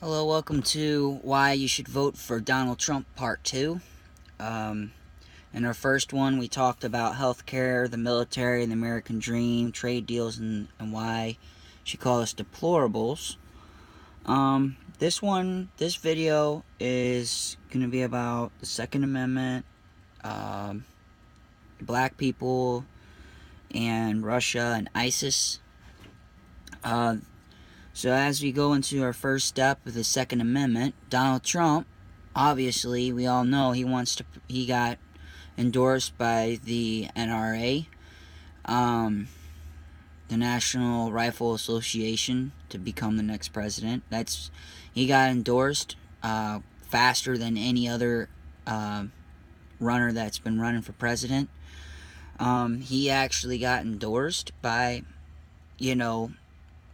Hello, welcome to Why You Should Vote for Donald Trump Part 2. In our first one, we talked about healthcare, the military, and the American dream, trade deals, and why she called us deplorables. This video is going to be about the Second Amendment, black people, and Russia and ISIS. So as we go into our first step of the Second Amendment, Donald Trump, obviously, we all know he got endorsed by the NRA, the National Rifle Association, to become the next president. He got endorsed faster than any other runner that's been running for president. He actually got endorsed by,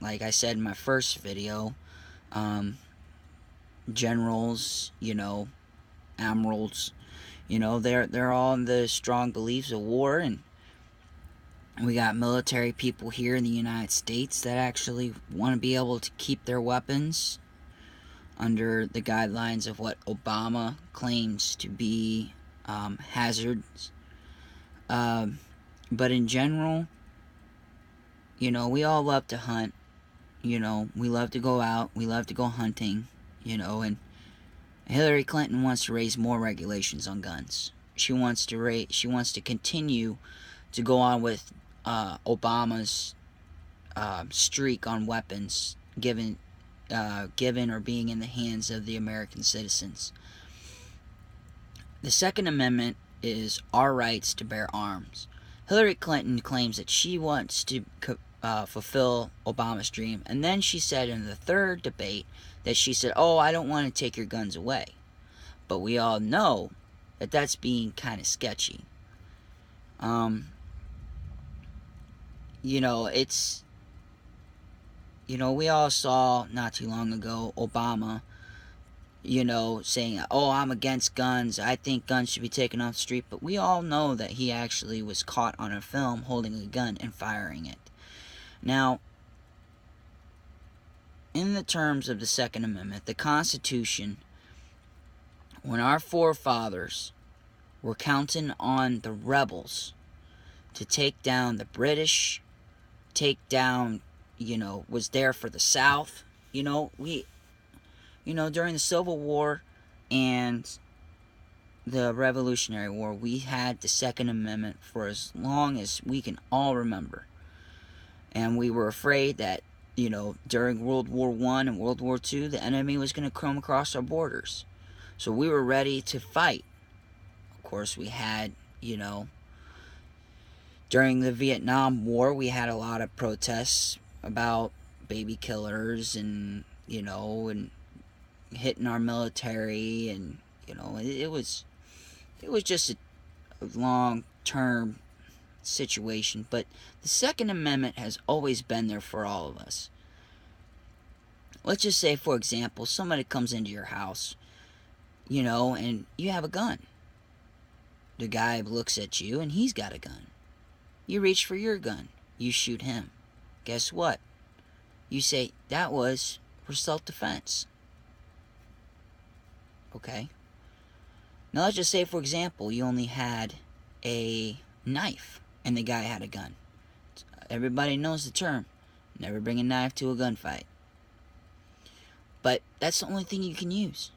like I said in my first video, generals, admirals, they're all in the strong beliefs of war, and we got military people here in the United States that actually want to be able to keep their weapons under the guidelines of what Obama claims to be hazards. But in general, we all love to hunt. We love to go out, we love to go hunting, and Hillary Clinton wants to raise more regulations on guns. She wants to continue to go on with Obama's streak on weapons given or being in the hands of the American citizens. The Second Amendment is our rights to bear arms. Hillary Clinton claims that she wants to fulfill Obama's dream, and then she said in the third debate that she said, I don't want to take your guns away. But we all know that that's being kind of sketchy. We all saw not too long ago Obama, saying, I'm against guns, I think guns should be taken off the street, but we all know that he actually was caught on a film holding a gun and firing it. Now, in the terms of the Second Amendment, the Constitution, when our forefathers were counting on the rebels to take down the British, was there for the South, during the Civil War and the Revolutionary War, we had the Second Amendment for as long as we can all remember. And we were afraid that, during World War I and World War II, the enemy was going to come across our borders. So we were ready to fight. Of course, we had, during the Vietnam War, we had a lot of protests about baby killers and, and hitting our military, and, it was just a long-term situation. But the Second Amendment has always been there for all of us. Let's just say, for example, somebody comes into your house, and you have a gun. The guy looks at you and he's got a gun. You reach for your gun, you shoot him. Guess what? You say, that was for self-defense. Okay? Now let's just say, for example, you only had a knife and the guy had a gun. Everybody knows the term, never bring a knife to a gunfight. But that's the only thing you can use.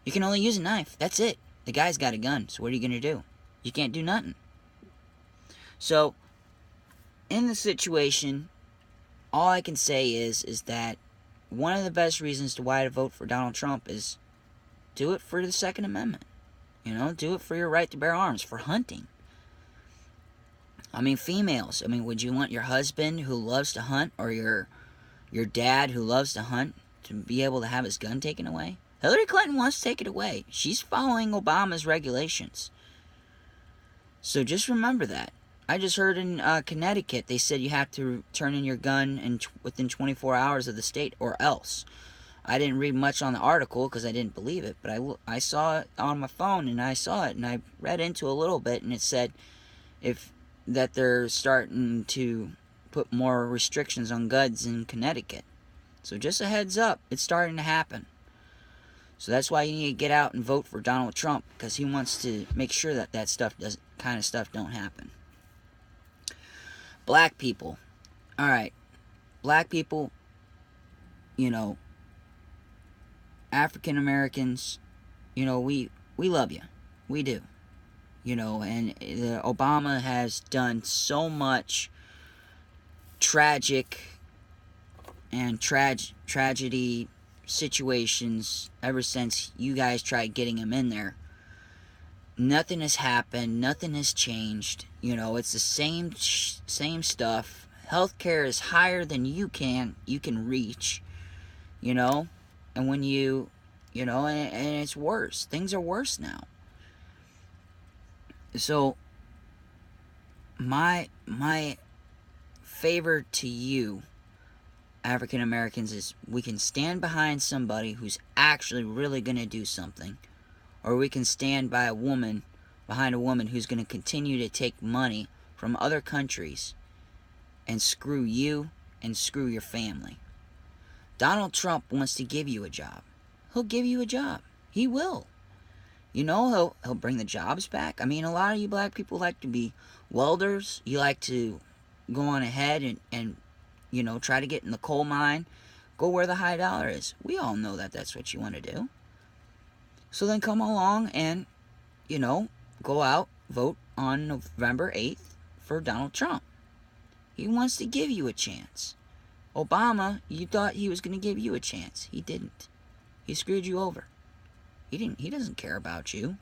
You can only use a knife, that's it. The guy's got a gun, so what are you going to do? You can't do nothing. So, in the situation, all I can say is that one of the best reasons to why to vote for Donald Trump is do it for the Second Amendment. Do it for your right to bear arms, for hunting. Females, would you want your husband who loves to hunt, or your dad who loves to hunt, to be able to have his gun taken away? Hillary Clinton wants to take it away. She's following Obama's regulations. So just remember that. I just heard in Connecticut, they said you have to turn in your gun within 24 hours of the state, or else. I didn't read much on the article because I didn't believe it, but I saw it on my phone, and I saw it, and I read into a little bit, and it said that they're starting to put more restrictions on guns in Connecticut. So just a heads up, it's starting to happen. So that's why you need to get out and vote for Donald Trump, because he wants to make sure that kind of stuff don't happen. Black people. All right. Black people, you know, African Americans, you know, we love you. We do. You know, and Obama has done so much tragic and tragedy situations ever since you guys tried getting him in there. Nothing has happened. Nothing has changed. You know, it's the same stuff. Healthcare is higher than you can reach. You know, and when you know, and it's worse. Things are worse now. So my favor to you, African Americans, is we can stand behind somebody who's actually really going to do something, or we can stand behind a woman who's going to continue to take money from other countries and screw you and screw your family. Donald Trump wants to give you a job. He'll give you a job. He will. You know, he'll bring the jobs back. I mean, a lot of you black people like to be welders. You like to go on ahead and you know, try to get in the coal mine. Go where the high dollar is. We all know that that's what you want to do. So then come along and, you know, go out, vote on November 8th for Donald Trump. He wants to give you a chance. Obama, you thought he was going to give you a chance. He didn't. He screwed you over. He doesn't care about you.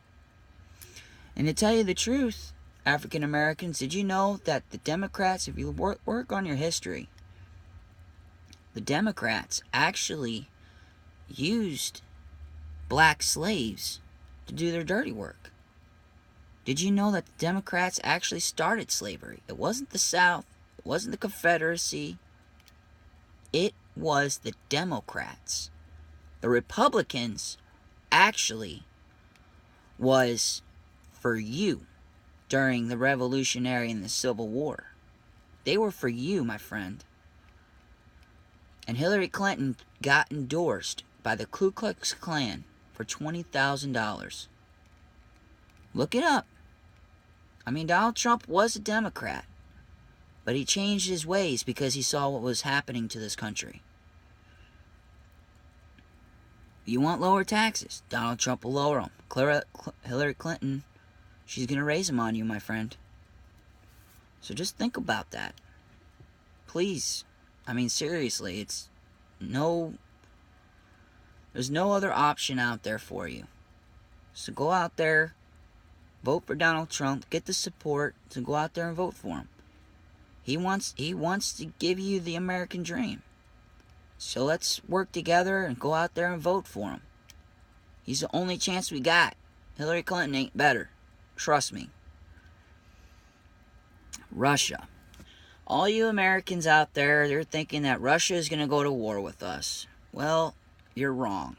And to tell you the truth, African Americans, did you know that the Democrats, if you work on your history, the Democrats actually used black slaves to do their dirty work? Did you know that the Democrats actually started slavery? It wasn't the South. It wasn't the Confederacy. It was the Democrats. The Republicans actually was for you during the Revolutionary and the Civil War. They were for you, my friend. And Hillary Clinton got endorsed by the Ku Klux Klan for $20,000. Look it up. I mean, Donald Trump was a Democrat, but he changed his ways because he saw what was happening to this country. You want lower taxes? Donald Trump will lower them. Hillary Clinton, she's going to raise them on you, my friend. So just think about that. Please. I mean, seriously, there's no other option out there for you. So go out there, vote for Donald Trump, get the support to go out there and vote for him. He wants to give you the American dream. So let's work together and go out there and vote for him. He's the only chance we got. Hillary Clinton ain't better. Trust me. Russia. All you Americans out there, they're thinking that Russia is going to go to war with us. Well, you're wrong.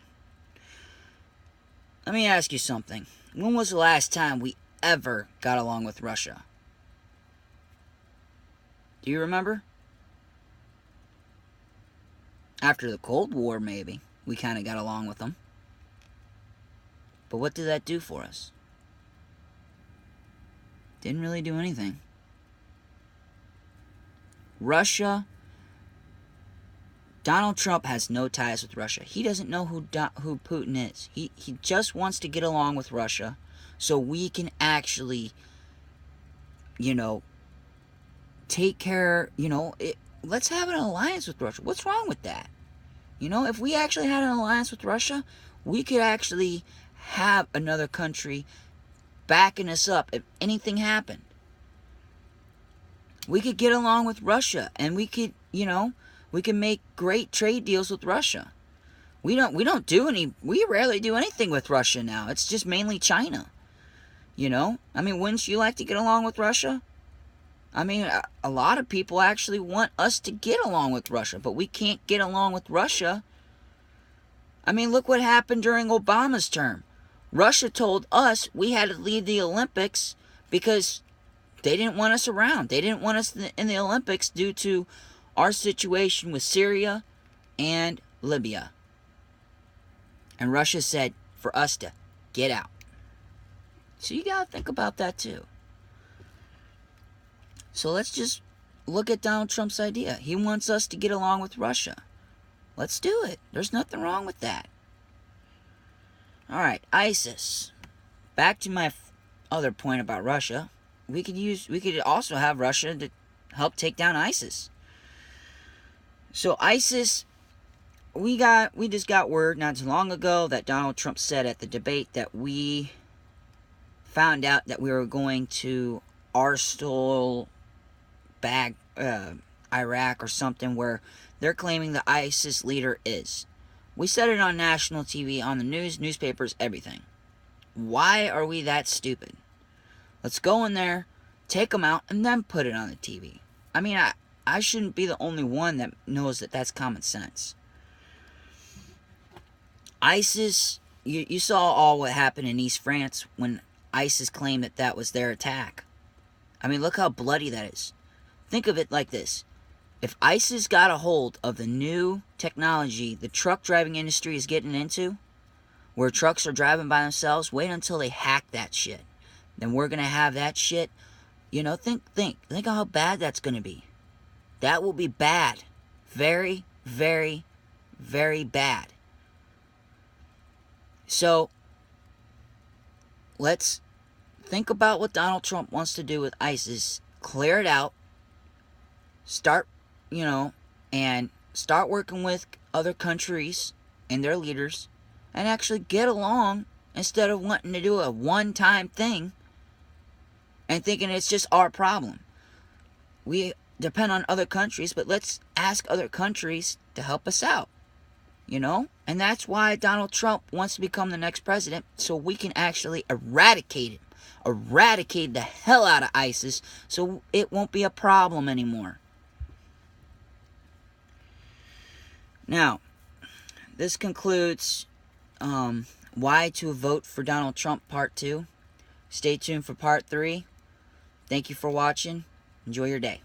Let me ask you something. When was the last time we ever got along with Russia? Do you remember? After the Cold War, maybe, we kind of got along with them. But what did that do for us? Didn't really do anything. Russia, Donald Trump has no ties with Russia. He doesn't know who Putin is. He just wants to get along with Russia so we can actually, you know, take care, you know, let's have an alliance with Russia. What's wrong with that? You know, if we actually had an alliance with Russia, we could actually have another country backing us up if anything happened. We could get along with Russia, and we could, you know, we can make great trade deals with Russia. We rarely do anything with Russia now. It's just mainly China. You know? I mean, wouldn't you like to get along with Russia? I mean, a lot of people actually want us to get along with Russia, but we can't get along with Russia. I mean, look what happened during Obama's term. Russia told us we had to leave the Olympics because they didn't want us around. They didn't want us in the Olympics due to our situation with Syria and Libya. And Russia said for us to get out. So you got to think about that too. So let's just look at Donald Trump's idea. He wants us to get along with Russia. Let's do it. There's nothing wrong with that. Alright, ISIS. Back to my other point about Russia. We could also have Russia to help take down ISIS. So ISIS, we just got word not too long ago that Donald Trump said at the debate that we found out that we were going to Arstal back Iraq or something, where they're claiming the ISIS leader is. We said it on national TV, on the news, newspapers, everything. Why are we that stupid? Let's go in there, take them out, and then put it on the TV. I mean, I shouldn't be the only one that knows that that's common sense. ISIS, you saw all what happened in East France when ISIS claimed that that was their attack. I mean, look how bloody that is. Think of it like this. If ISIS got a hold of the new technology the truck driving industry is getting into, where trucks are driving by themselves, wait until they hack that shit. Then we're going to have that shit. You know, think of how bad that's going to be. That will be bad. Very, very, very bad. So, let's think about what Donald Trump wants to do with ISIS. Clear it out. Start, and start working with other countries and their leaders and actually get along instead of wanting to do a one-time thing and thinking it's just our problem. We depend on other countries, but let's ask other countries to help us out, And that's why Donald Trump wants to become the next president, so we can actually eradicate him. Eradicate the hell out of ISIS so it won't be a problem anymore. Now, this concludes why to vote for Donald Trump Part 2. Stay tuned for Part 3. Thank you for watching. Enjoy your day.